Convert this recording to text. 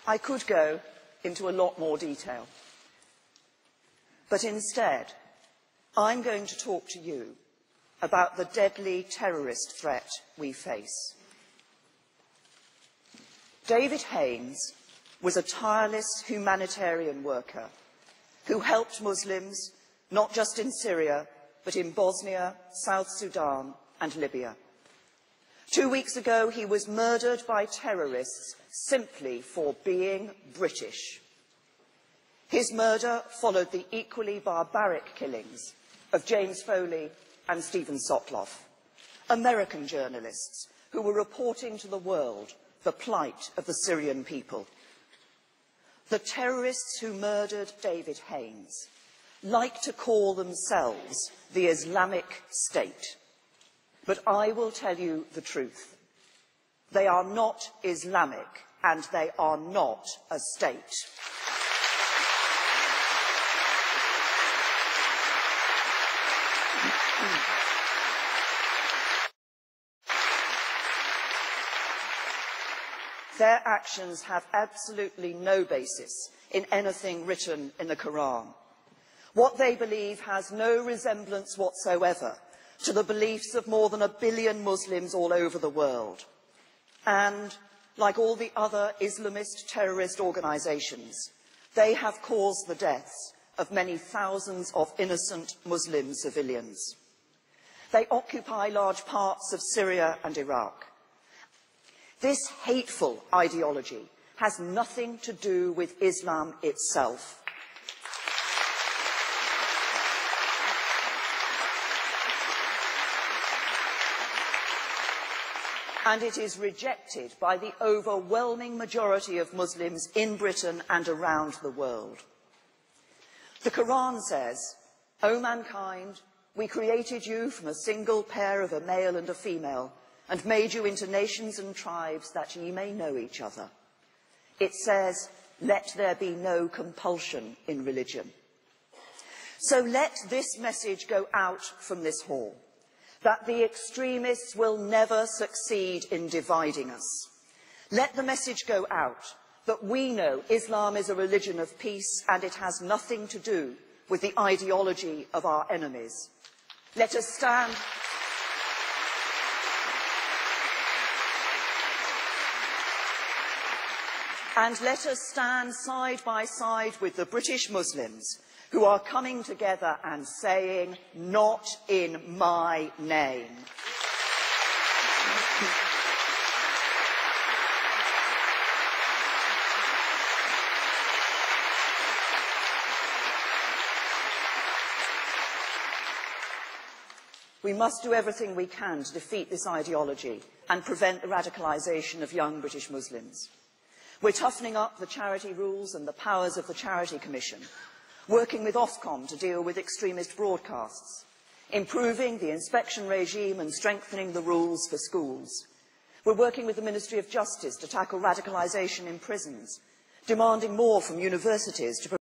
I could go into a lot more detail, but instead, I'm going to talk to you about the deadly terrorist threat we face. David Haines was a tireless humanitarian worker who helped Muslims not just in Syria, but in Bosnia, South Sudan and Libya. 2 weeks ago, he was murdered by terrorists simply for being British. His murder followed the equally barbaric killings of James Foley and Stephen Sotloff, American journalists who were reporting to the world the plight of the Syrian people. The terrorists who murdered David Haines like to call themselves the Islamic State. But I will tell you the truth. They are not Islamic, and they are not a state. Their actions have absolutely no basis in anything written in the Koran. What they believe has no resemblance whatsoever to the beliefs of more than 1 billion Muslims all over the world. And, like all the other Islamist terrorist organisations, they have caused the deaths of many thousands of innocent Muslim civilians. They occupy large parts of Syria and Iraq. This hateful ideology has nothing to do with Islam itself. And it is rejected by the overwhelming majority of Muslims in Britain and around the world. The Koran says, "O mankind, we created you from a single pair of a male and a female, and made you into nations and tribes that ye may know each other." It says, "Let there be no compulsion in religion." So let this message go out from this hall, that the extremists will never succeed in dividing us. Let the message go out that we know Islam is a religion of peace and it has nothing to do with the ideology of our enemies. Let us stand... And let us stand side by side with the British Muslims who are coming together and saying, "Not in my name." We must do everything we can to defeat this ideology and prevent the radicalisation of young British Muslims. We're toughening up the charity rules and the powers of the Charity Commission, working with Ofcom to deal with extremist broadcasts, improving the inspection regime and strengthening the rules for schools. We're working with the Ministry of Justice to tackle radicalisation in prisons, demanding more from universities to